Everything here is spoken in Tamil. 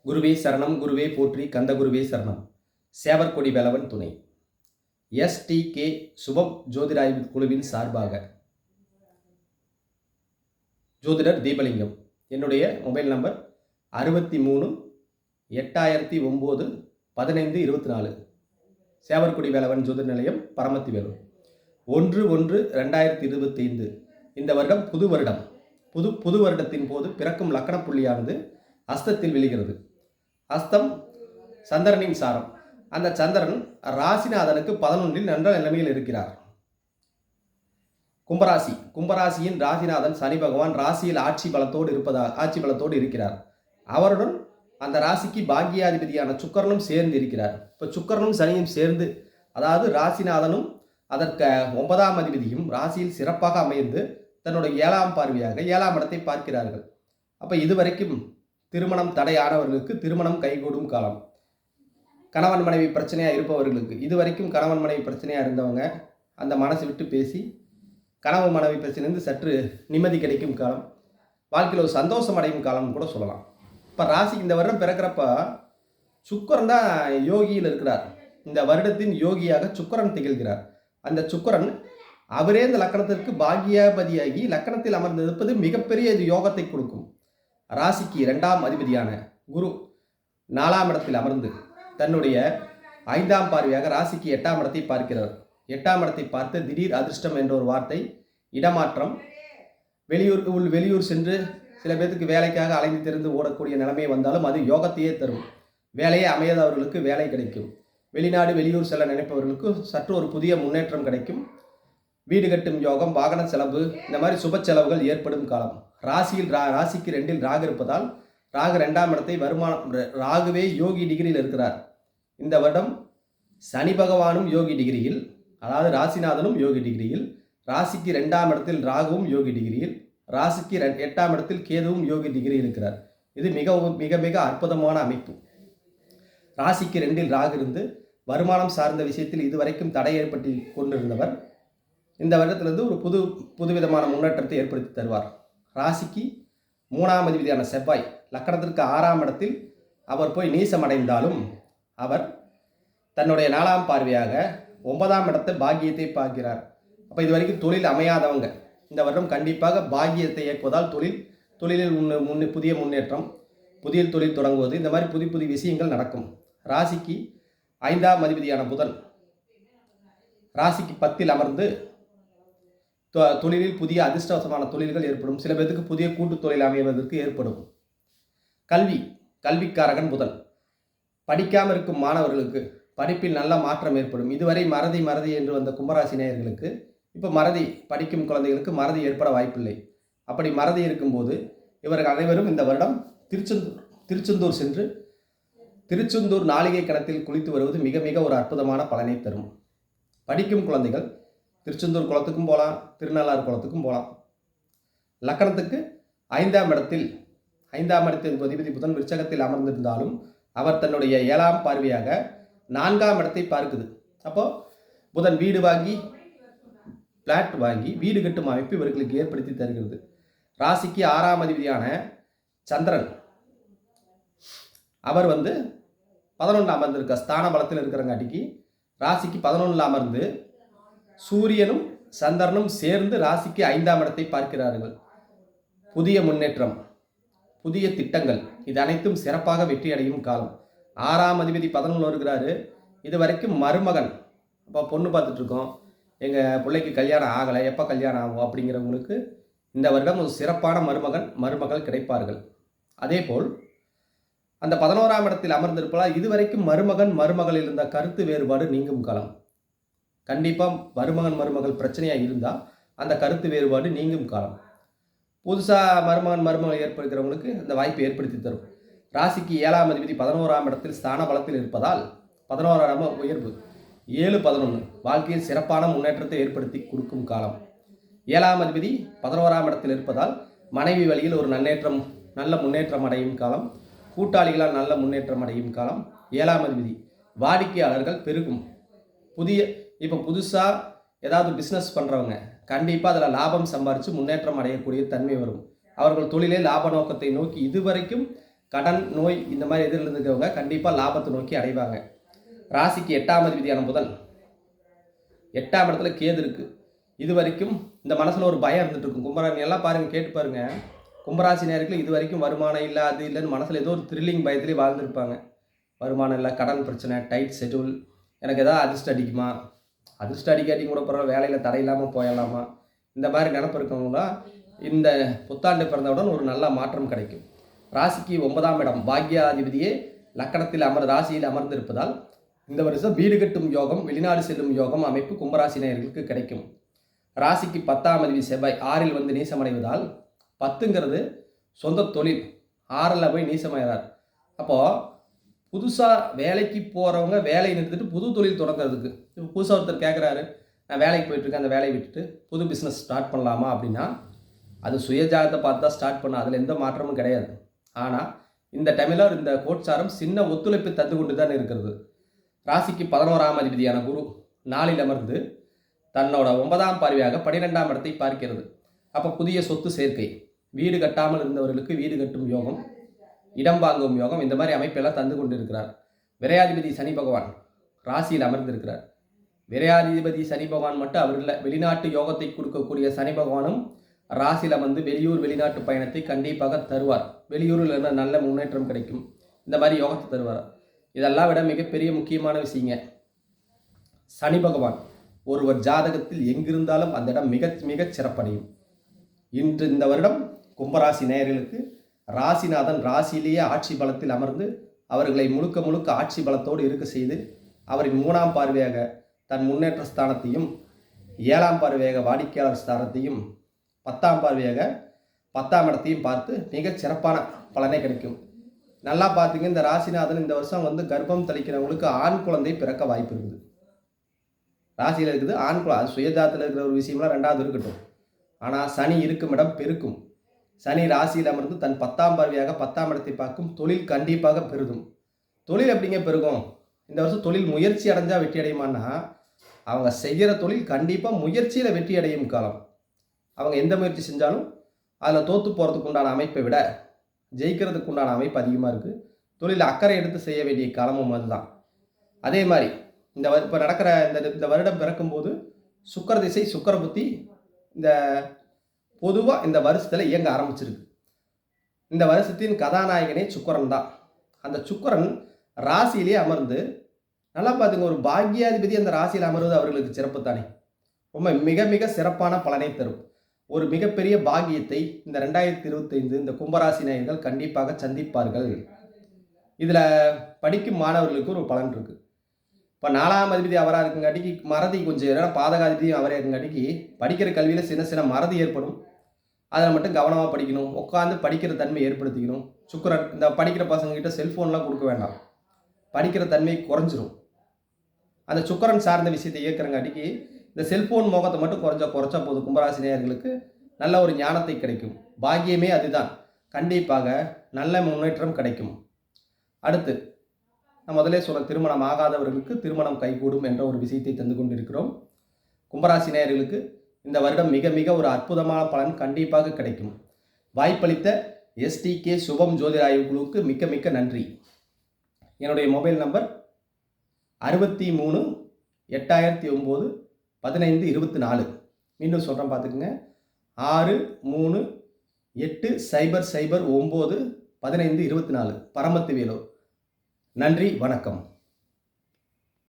குருவே சரணம், குருவே போற்றி, கந்தகுருவே சரணம். சேவற்கொடி வேலவன் துணை. STK சுபம் ஜோதிடாய்வு குழுவின் சார்பாக ஜோதிடர் தீபலிங்கம். என்னுடைய மொபைல் நம்பர் 63-8009-1524. சேவற்கொடி வேலவன் ஜோதிட நிலையம், பரமத்தி வேலூர். 1/1/2025. இந்த வருடம் புது வருடம். புது வருடத்தின் போது பிறக்கும் லக்கண புள்ளியானது அஸ்தத்தில் விழுகிறது. அஸ்தம் சந்திரனின் சாரம். அந்த சந்திரன் ராசிநாதனுக்கு 11 நல்ல நிலைமையில் இருக்கிறார். கும்பராசியின் ராசிநாதன் சனி பகவான் ராசியில் ஆட்சி பலத்தோடு இருக்கிறார். அவருடன் அந்த ராசிக்கு பாக்கியாதிபதியான சுக்கிரனும் சேர்ந்து இருக்கிறார். இப்போ சுக்கிரனும் சனியும் சேர்ந்து, அதாவது ராசிநாதனும் அதற்கு 9ஆம் அதிபதியும் ராசியில் சிறப்பாக அமைந்து தன்னுடைய 7ஆம் பார்வையாக 7ஆம் இடத்தை பார்க்கிறார்கள். அப்போ இதுவரைக்கும் திருமணம் தடையானவர்களுக்கு திருமணம் கைகூடும் காலம். கணவன் மனைவி பிரச்சனையாக இருப்பவர்களுக்கு, இதுவரைக்கும் கணவன் மனைவி பிரச்சனையாக இருந்தவங்க அந்த மனசு விட்டு பேசி கணவன் மனைவி பிரச்சனையிலிருந்து சற்று நிம்மதி கிடைக்கும் காலம், வாழ்க்கையில் ஒரு சந்தோஷம் அடையும் காலம் கூட சொல்லலாம். இப்போ ராசி இந்த வருடம் பிறக்கிறப்ப சுக்கிரன் தான் யோகியில் இருக்கிறார். இந்த வருடத்தின் யோகியாக சுக்கிரன் திகழ்கிறார். அந்த சுக்கிரன் அவரே இந்த லக்கணத்திற்கு பாக்கியாபதியாகி லக்கணத்தில் அமர்ந்திருப்பது மிகப்பெரிய யோகத்தை கொடுக்கும். ராசிக்கு 2ஆம் அதிபதியான குரு 4ஆம் இடத்தில் அமர்ந்து தன்னுடைய 5ஆம் பார்வையாக ராசிக்கு 8ஆம் இடத்தை பார்க்கிறார். 8ஆம் இடத்தை பார்த்து திடீர் அதிர்ஷ்டம் என்ற ஒரு வார்த்தை, இடமாற்றம், வெளியூர் சென்று சில பேருக்கு வேலைக்காக அலைந்து திறந்து ஓடக்கூடிய நிலைமை வந்தாலும் அது யோகத்தையே தரும். வேலையே அமையாதவர்களுக்கு வேலை கிடைக்கும். வெளிநாடு வெளியூர் செல்ல நினைப்பவர்களுக்கு சற்று ஒரு புதிய முன்னேற்றம் கிடைக்கும். வீடு கட்டும் யோகம், வாகன செலவு, இந்த மாதிரி சுப செலவுகள் ஏற்படும் காலம். ராசிக்கு 2இல் ராகு இருப்பதால் ராகு 2ஆம் இடத்தை ராகுவே யோகி டிகிரியில் இருக்கிறார். இந்த வருடம் சனி பகவானும் யோகி டிகிரியில், அதாவது ராசிநாதனும் யோகி டிகிரியில், ராசிக்கு 2ஆம் இடத்தில் ராகுவும் யோகி டிகிரியில், ராசிக்கு 8ஆம் இடத்தில் கேதுவும் யோகி டிகிரியில் இருக்கிறார். இது மிக மிக அற்புதமான அமைப்பு. ராசிக்கு 2இல் ராகு இருந்து வருமானம் சார்ந்த விஷயத்தில் இதுவரைக்கும் தடை ஏற்பட்டு கொண்டிருந்தவர் இந்த வருடத்திலிருந்து ஒரு புதுவிதமான முன்னேற்றத்தை ஏற்படுத்தி தருவார். ராசிக்கு 3ஆம் அதிபதியான செவ்வாய் லக்கணத்திற்கு 6ஆம் இடத்தில் அவர் போய் நீசமடைந்தாலும் அவர் தன்னுடைய 4ஆம் பார்வையாக 9ஆம் இடத்தை பாக்கியத்தை பார்க்கிறார். அப்போ இது வரைக்கும் தொழில் அமையாதவங்க இந்த வருடம் கண்டிப்பாக பாக்கியத்தை இயக்குவதால் தொழிலில் புதிய முன்னேற்றம், புதிய தொழில் தொடங்குவது, இந்த மாதிரி புதிய விஷயங்கள் நடக்கும். ராசிக்கு 5ஆம் அதிபதியான புதன் ராசிக்கு 10இல் அமர்ந்து தொழிலில் புதிய அதிர்ஷ்டவசமான தொழில்கள் ஏற்படும். சில பேருக்கு புதிய கூட்டு தொழில் அமைவதற்கு ஏற்படும். கல்விக்காரகன் புதன். படிக்காமல் இருக்கும் மாணவர்களுக்கு படிப்பில் நல்ல மாற்றம் ஏற்படும். இதுவரை மறதி என்று வந்த கும்பராசி நேயர்களுக்கு இப்போ படிக்கும் குழந்தைகளுக்கு மறதி ஏற்பட வாய்ப்பில்லை. அப்படி மறதி இருக்கும்போது இவர்கள் அனைவரும் இந்த வருடம் திருச்செந்தூர் சென்று திருச்செந்தூர் நாளிகை கணத்தில் குளித்து வருவது மிக மிக ஒரு அற்புதமான பலனை தரும். படிக்கும் குழந்தைகள் திருச்செந்தூர் குளத்துக்கும் போகலாம், திருநள்ளாறு குளத்துக்கும் போகலாம். லக்கணத்துக்கு 5ஆம் இடத்தில் அதிபதி புதன் விருச்சகத்தில் அமர்ந்திருந்தாலும் அவர் தன்னுடைய 7ஆம் பார்வையாக 4ஆம் இடத்தை பார்க்குது. அப்போது புதன் வீடு வாங்கி பிளாட் வாங்கி வீடு கட்டும் அமைப்பு இவர்களுக்கு ஏற்படுத்தி தருகிறது. ராசிக்கு 6ஆம் அதிபதியான சந்திரன் அவர் 11 அமர்ந்திருக்க ஸ்தான பலத்தில் இருக்கிறங்காட்டிக்கு ராசிக்கு 11 அமர்ந்து சூரியனும் சந்திரனும் சேர்ந்து ராசிக்கு 5ஆம் இடத்தை பார்க்கிறார்கள். புதிய முன்னேற்றம், புதிய திட்டங்கள், இது அனைத்தும் சிறப்பாக வெற்றி அடையும் காலம். 6ஆம் அதிபதி 11 வருகிறாரு. இது வரைக்கும் மருமகன், அப்போ பொண்ணு பார்த்துட்ருக்கோம், எங்கள் பிள்ளைக்கு கல்யாணம் ஆகலை, எப்போ கல்யாணம் ஆகும் அப்படிங்கிறவங்களுக்கு இந்த வருடம் ஒரு சிறப்பான மருமகள் கிடைப்பார்கள். அதேபோல் அந்த 11ஆம் இடத்தில் அமர்ந்திருப்பதால் இதுவரைக்கும் மருமகள் இருந்த கருத்து வேறுபாடு நீங்கும் காலம். கண்டிப்பாக மருமகள் பிரச்சனையாக இருந்தால் அந்த கருத்து வேறுபாடு நீங்கும் காலம். புதுசாக மருமகள் ஏற்படுகிறவங்களுக்கு அந்த வாய்ப்பை ஏற்படுத்தி தரும். ராசிக்கு 7ஆம் அதிபதி 11ஆம் இடத்தில் ஸ்தான பலத்தில் இருப்பதால் 11ஆம் உயர்வு 7-11 வாழ்க்கையில் சிறப்பான முன்னேற்றத்தை ஏற்படுத்தி கொடுக்கும் காலம். 7ஆம் அதிபதி 11ஆம் இடத்தில் இருப்பதால் மனைவி வழியில் ஒரு நல்ல முன்னேற்றம் அடையும் காலம். கூட்டாளிகளால் நல்ல முன்னேற்றம் அடையும் காலம். 7ஆம் அதிபதி வாடிக்கையாளர்கள் பெருகும். இப்போ புதுசாக ஏதாவது பிஸ்னஸ் பண்ணுறவங்க கண்டிப்பாக அதில் லாபம் சம்பாரித்து முன்னேற்றம் அடையக்கூடிய தன்மை வரும். அவர்கள் தொழிலே லாப நோக்கத்தை நோக்கி இதுவரைக்கும் கடன், நோய் இந்த மாதிரி எதிரில் இருக்கிறவங்க கண்டிப்பாக லாபத்தை நோக்கி அடைவாங்க. ராசிக்கு 8ஆம் அதிபதியான புதன் 8ஆம் இடத்துல கேது இருக்குது. இது வரைக்கும் இந்த மனசில் ஒரு பயம் இருந்துட்டு இருக்கும். கும்பராசி எல்லாம் பாருங்கள், கேட்டு பாருங்கள். கும்பராசி நேரத்தில் இது வரைக்கும் வருமானம் இல்லை, அது இல்லைன்னு மனசில் ஏதோ ஒரு த்ரில்லிங் பயத்திலே வாழ்ந்துருப்பாங்க. வருமானம் இல்லை, கடன் பிரச்சனை, டைட் ஷெட்யூல், எனக்கு எதாவது அதிர்ஷ்டம் அடிக்குமா, அதிர்ஷ்டம் அடிக்காட்டியும் கூட பரவாயில்ல, வேலையில் தடையில்லாமல் போயிடலாமா, இந்த மாதிரி நினப்பு இருக்கவங்களாம் இந்த புத்தாண்டு பிறந்தவுடன் ஒரு நல்ல மாற்றம் கிடைக்கும். ராசிக்கு 9ஆம் இடம் பாக்யாதிபதியே லக்கணத்தில் ராசியில் அமர்ந்திருப்பதால் இந்த வருஷம் வீடு கட்டும் யோகம், வெளிநாடு செல்லும் யோகம் அமைப்பு கும்பராசினியர்களுக்கு கிடைக்கும். ராசிக்கு 10ஆம் அதிபதி செவ்வாய் 6இல் வந்து நீசமடைவதால் 10ங்கிறது சொந்த தொழில், 6ல் போய் நீசமடைகிறார். அப்போது புதுசாக வேலைக்கு போகிறவங்க வேலையை நிறுத்திட்டு புது தொழில் தொடங்குறதுக்கு, இப்போ புதுசாக ஒருத்தர் கேட்குறாரு, நான் வேலைக்கு போயிட்டுருக்கேன், அந்த வேலையை விட்டுட்டு புது பிஸ்னஸ் ஸ்டார்ட் பண்ணலாமா அப்படின்னா அது சுயஜாதத்தை பார்த்து தான் ஸ்டார்ட் பண்ண, அதில் எந்த மாற்றமும் கிடையாது. ஆனால் இந்த டைமில் இந்த கோட்சாரம் சின்ன ஒத்துழைப்பு தந்து கொண்டு தான் இருக்கிறது. ராசிக்கு 11ஆம் அதிபதியான குரு 4இல் அமர்ந்து தன்னோட 9ஆம் பார்வையாக 12ஆம் இடத்தை பார்க்கிறது. அப்போ புதிய சொத்து சேர்க்கை, வீடு கட்டாமல் இருந்தவர்களுக்கு வீடு கட்டும் யோகம், இடம் வாங்கும் யோகம், இந்த மாதிரி அமைப்பெல்லாம் தந்து கொண்டு இருக்கிறார். விரையாதிபதி சனி பகவான் ராசியில் அமர்ந்திருக்கிறார். விரையாதிபதி சனி பகவான் மட்டும் அவர் இல்லை, வெளிநாட்டு யோகத்தை கொடுக்கக்கூடிய சனி பகவானும் ராசியில் வந்து வெளியூர் வெளிநாட்டு பயணத்தை கண்டிப்பாக தருவார். வெளியூரில் நல்ல முன்னேற்றம் கிடைக்கும், இந்த மாதிரி யோகத்தை தருவார். இதெல்லாம் விட மிகப்பெரிய முக்கியமான விஷயங்க, சனி பகவான் ஒருவர் ஜாதகத்தில் எங்கிருந்தாலும் அந்த இடம் மிக மிக சிறப்படையும். இன்று இந்த வருடம் கும்பராசி நேயர்களுக்கு ராசிநாதன் ராசியிலேயே ஆட்சி பலத்தில் அமர்ந்து அவர்களை முழுக்க முழுக்க ஆட்சி பலத்தோடு இருக்க செய்து அவரின் 3ஆம் பார்வையாக தன் முன்னேற்ற ஸ்தானத்தையும் 7ஆம் பார்வையாக வாடிக்கையாளர் ஸ்தானத்தையும் 10ஆம் பார்வையாக 10ஆம் இடத்தையும் பார்த்து மிகச் சிறப்பான பலனை கிடைக்கும். நல்லா பார்த்தீங்க, இந்த ராசிநாதன் இந்த வருஷம் வந்து கர்ப்பம் தளிக்கிறவங்களுக்கு ஆண் குழந்தை பிறக்க வாய்ப்பு இருக்குது. ராசியில் இருக்குது ஆண் குழந்தை, அது சுயஜாத்தில் இருக்கிற ஒரு விஷயம்லாம் ரெண்டாவது இருக்கட்டும். ஆனால் சனி இருக்கும் இடம் பெருக்கும். சனி ராசியில் அமர்ந்து தன் 10ஆம் பார்வையாக 10ஆம் இடத்தை பார்க்கும். தொழில் கண்டிப்பாக பெருகும். தொழில் எப்படிங்க பெருகும்? இந்த வருஷம் தொழில் முயற்சி அடைஞ்சால் வெற்றி அடையுமான்னா, அவங்க செய்கிற தொழில் கண்டிப்பாக முயற்சியில் வெற்றி அடையும் காலம். அவங்க எந்த முயற்சி செஞ்சாலும் அதில் தோற்று போகிறதுக்கு உண்டான அமைப்பை விட ஜெயிக்கிறதுக்கு உண்டான அமைப்பு அதிகமாக இருக்குது. தொழில் அக்கறை எடுத்து செய்ய வேண்டிய காலமும் அதுதான். அதே மாதிரி இப்போ நடக்கிற இந்த வருடம் பிறக்கும்போது சுக்கிர திசை சுக்கிர புத்தி இந்த பொதுவாக இந்த வருஷத்தில் இயங்க ஆரம்பிச்சிருக்கு. இந்த வருஷத்தின் கதாநாயகனே சுக்கிரன் தான். அந்த சுக்கிரன் ராசியிலே அமர்ந்து நல்லா பார்த்துங்க, ஒரு பாக்யாதிபதி அந்த ராசியில் அமர்வது அவர்களுக்கு சிறப்பு தானே, ரொம்ப மிக மிக சிறப்பான பலனை தரும். ஒரு மிகப்பெரிய பாக்கியத்தை இந்த 2025 இந்த கும்பராசி நேயர்கள் கண்டிப்பாக சந்திப்பார்கள். இதில் படிக்கும் மாணவர்களுக்கு ஒரு பலன் இருக்குது. இப்போ 4ஆம் அதிபதி அவராக இருக்குங்காட்டிக்கு மறதி கொஞ்சம், ஏன்னா பாதகாதிபதியும் அவரே இருக்குங்காட்டிக்கு படிக்கிற கல்வியில் சின்ன சின்ன மறதி ஏற்படும். அதில் மட்டும் கவனமாக படிக்கணும், உட்காந்து படிக்கிற தன்மை ஏற்படுத்திக்கணும். சுக்கிரன் இந்த படிக்கிற பசங்கக்கிட்ட செல்ஃபோன்லாம் கொடுக்க வேண்டாம், படிக்கிற தன்மை குறைஞ்சிரும். அந்த சுக்கிரன் சார்ந்த விஷயத்தை இயக்கிறங்காட்டிக்கு இந்த செல்ஃபோன் மோகத்தை மட்டும் குறைச்சா போதும். கும்பராசி நேயர்களுக்கு நல்ல ஒரு ஞானத்தை கிடைக்கும். பாக்கியமே அதுதான், கண்டிப்பாக நல்ல முன்னேற்றம் கிடைக்கும். அடுத்து நான் முதலே சொன்ன திருமணம் ஆகாதவர்களுக்கு திருமணம் கைகூடும் என்ற ஒரு விஷயத்தை தந்து கொண்டிருக்கிறோம். கும்பராசி நேயர்களுக்கு இந்த வருடம் மிக மிக ஒரு அற்புதமான பலன் கண்டிப்பாக கிடைக்கும். வாய்ப்பளித்த STK சுபம் ஜோதிராய்வு குழுவுக்கு மிக்க மிக்க நன்றி. என்னுடைய மொபைல் நம்பர் 63 8009 1524. மீண்டும் சொல்கிறேன் பார்த்துக்குங்க, 638009 1524. பரமத்து வேலூர். நன்றி, வணக்கம்.